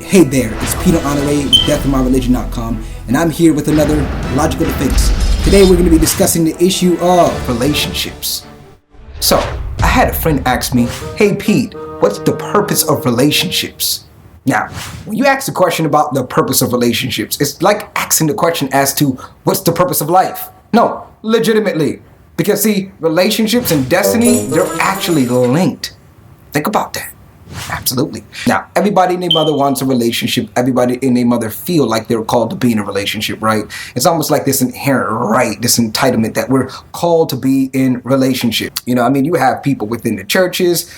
Hey there, it's Peter Honore with deathofmyreligion.com, and I'm here with another Logical Defense. Today we're going to be discussing the issue of relationships. So, I had a friend ask me, hey Pete, what's the purpose of relationships? Now, when you ask the question about the purpose of relationships, it's like asking the question as to what's the purpose of life? No, legitimately. Because see, relationships and destiny, they're actually linked. Think about that. Absolutely. Now, everybody and their mother wants a relationship. Everybody and their mother feel like they're called to be in a relationship, right? It's almost like this inherent right, this entitlement that we're called to be in relationship. You know, you have people within the churches.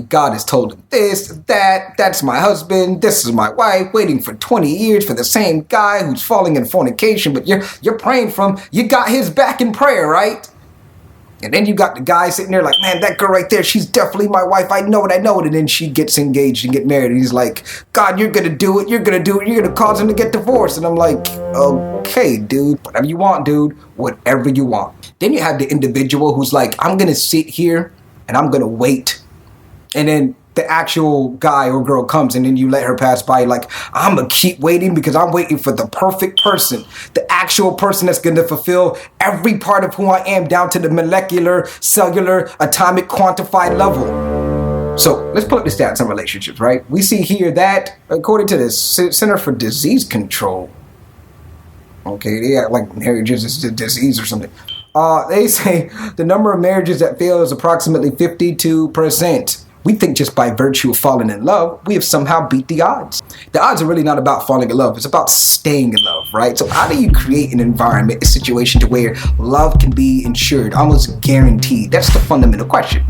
God has told them this, that, that's my husband, this is my wife, waiting for 20 years for the same guy who's falling in fornication, but you're praying from, you got his back in prayer, right? And then you got the guy sitting there like, man, that girl right there, she's definitely my wife. I know it. And then she gets engaged and get married. And he's like, God, you're going to do it. You're going to cause him to get divorced. And I'm like, okay, dude, whatever you want, dude, whatever you want. Then you have the individual who's like, I'm going to sit here and I'm going to wait. And then the actual guy or girl comes and then you let her pass by like, I'm going to keep waiting because I'm waiting for the perfect person, the actual person that's going to fulfill every part of who I am down to the molecular, cellular, atomic, quantified level. So let's put the stats on relationships, right? We see here that according to the Center for Disease Control, okay, they act like marriages is a disease or something. They say the number of marriages that fail is approximately 52%. We think just by virtue of falling in love, we have somehow beat the odds. The odds are really not about falling in love. It's about staying in love, right? So how do you create an environment, a situation to where love can be ensured, almost guaranteed? That's the fundamental question.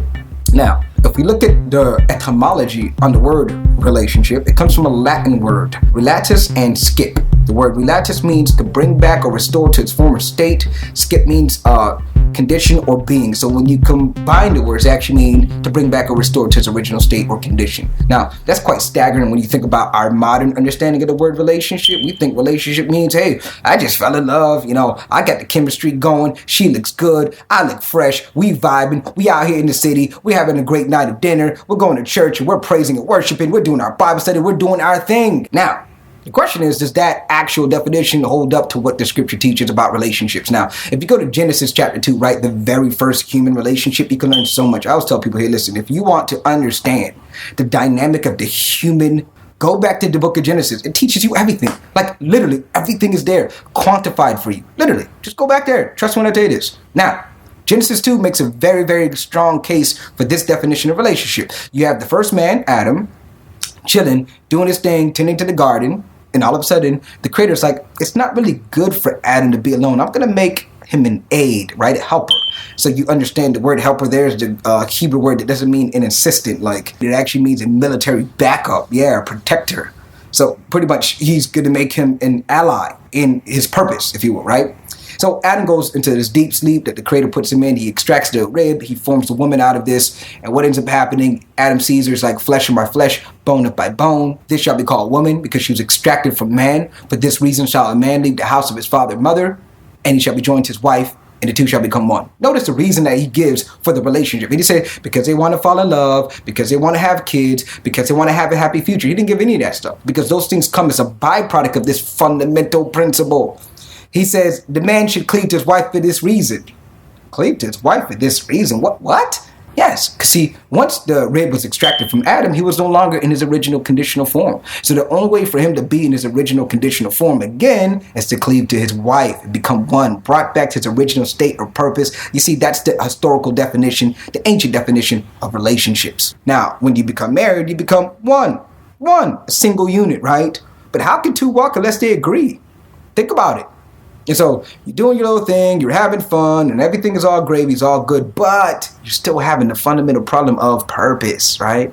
Now, if we look at the etymology on the word relationship, it comes from a Latin word, relatus and skip. The word relatus means to bring back or restore to its former state. Skip means condition or being. So when you combine the words, they actually mean to bring back or restore to its original state or condition. Now, that's quite staggering when you think about our modern understanding of the word relationship. We think relationship means, hey, I just fell in love. I got the chemistry going. She looks good. I look fresh. We vibing. We out here in the city. We're having a great night of dinner. We're going to church and we're praising and worshiping. We're doing our Bible study. We're doing our thing. Now, the question is, does that actual definition hold up to what the scripture teaches about relationships? Now, if you go to Genesis chapter 2, right, the very first human relationship, you can learn so much. I always tell people here, listen, if you want to understand the dynamic of the human, go back to the book of Genesis. It teaches you everything. Like literally everything is there, quantified for you. Literally, just go back there. Trust me when I tell you this. Now, Genesis 2 makes a very, very strong case for this definition of relationship. You have the first man, Adam, chilling, doing his thing, tending to the garden. And all of a sudden, the creator's like, it's not really good for Adam to be alone. I'm going to make him an aid, right? A helper. So you understand the word helper there is the Hebrew word that doesn't mean an assistant. Like it actually means a military backup. Yeah, a protector. So pretty much he's going to make him an ally in his purpose, if you will, right? So Adam goes into this deep sleep that the creator puts him in. He extracts the rib. He forms the woman out of this. And what ends up happening, Adam sees her as like flesh of my flesh, bone of my bone. This shall be called woman because she was extracted from man. For this reason shall a man leave the house of his father and mother, and he shall be joined to his wife, and the two shall become one. Notice the reason that he gives for the relationship. He didn't say because they want to fall in love, because they want to have kids, because they want to have a happy future. He didn't give any of that stuff because those things come as a byproduct of this fundamental principle. He says the man should cleave to his wife for this reason. Cleave to his wife for this reason? What? Yes, because see, once the rib was extracted from Adam, he was no longer in his original conditional form. So the only way for him to be in his original conditional form again is to cleave to his wife and become one, brought back to his original state or purpose. You see, that's the historical definition, the ancient definition of relationships. Now, when you become married, you become one, a single unit, right? But how can two walk unless they agree? Think about it. And so you're doing your little thing, you're having fun, and everything is all gravy, it's all good, but you're still having the fundamental problem of purpose, right?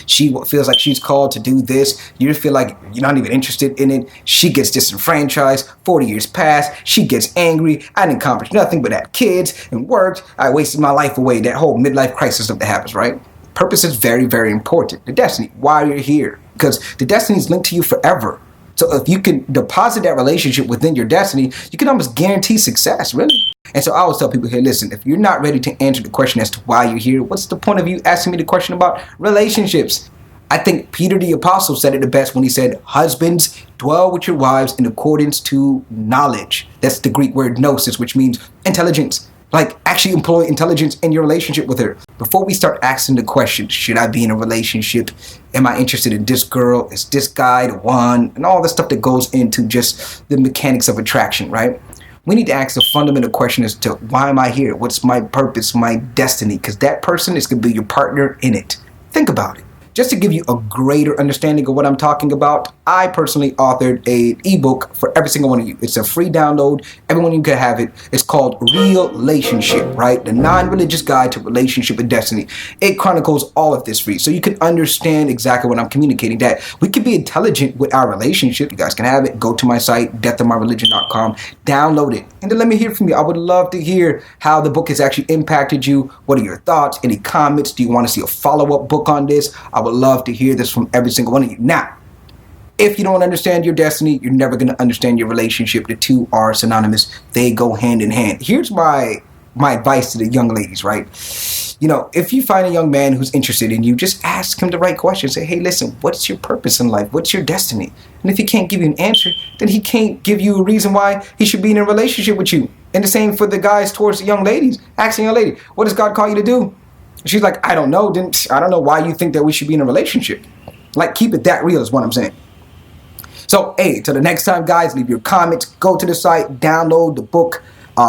She feels like she's called to do this. You feel like you're not even interested in it. She gets disenfranchised. 40 years pass. She gets angry. I didn't accomplish nothing but had kids and worked. I wasted my life away. That whole midlife crisis stuff that happens, right? Purpose is very, very important. The destiny, why you're here. Because the destiny is linked to you forever. So if you can deposit that relationship within your destiny, you can almost guarantee success, really. And so I always tell people here, listen, if you're not ready to answer the question as to why you're here, what's the point of you asking me the question about relationships? I think Peter the Apostle said it the best when he said, husbands, dwell with your wives in accordance to knowledge. That's the Greek word gnosis, which means intelligence. Like, actually employ intelligence in your relationship with her. Before we start asking the question, should I be in a relationship? Am I interested in this girl? Is this guy the one? And all the stuff that goes into just the mechanics of attraction, right? We need to ask the fundamental question as to why am I here? What's my purpose, my destiny? Because that person is going to be your partner in it. Think about it. Just to give you a greater understanding of what I'm talking about, I personally authored an ebook for every single one of you. It's a free download. Everyone you can have it. It's called Relationship, right? The non-religious guide to relationship and destiny. It chronicles all of this for you, so you can understand exactly what I'm communicating, that we can be intelligent with our relationship. You guys can have it. Go to my site, deathandmyreligion.com, download it, and then let me hear from you. I would love to hear how the book has actually impacted you. What are your thoughts? Any comments? Do you want to see a follow-up book on this? I would love to hear this from every single one of you. Now, if you don't understand your destiny, you're never going to understand your relationship. The two are synonymous. They go hand in hand. Here's my advice to the young ladies, right? You know, if you find a young man who's interested in you, just ask him the right questions. Say, hey, listen, what's your purpose in life? What's your destiny? And if he can't give you an answer, then he can't give you a reason why he should be in a relationship with you. And the same for the guys towards the young ladies. Ask the young lady, what does God call you to do? She's like, I don't know. Then I don't know why you think that we should be in a relationship. Like, keep it that real is what I'm saying. So, hey, till the next time, guys, leave your comments. Go to the site, download the book,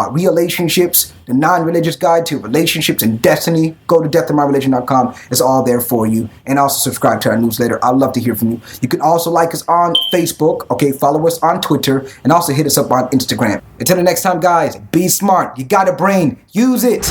Relationships, the non-religious guide to relationships and destiny. Go to deathandmyreligion.com. It's all there for you. And also subscribe to our newsletter. I'd love to hear from you. You can also like us on Facebook. Okay, follow us on Twitter. And also hit us up on Instagram. Until the next time, guys, be smart. You got a brain. Use it.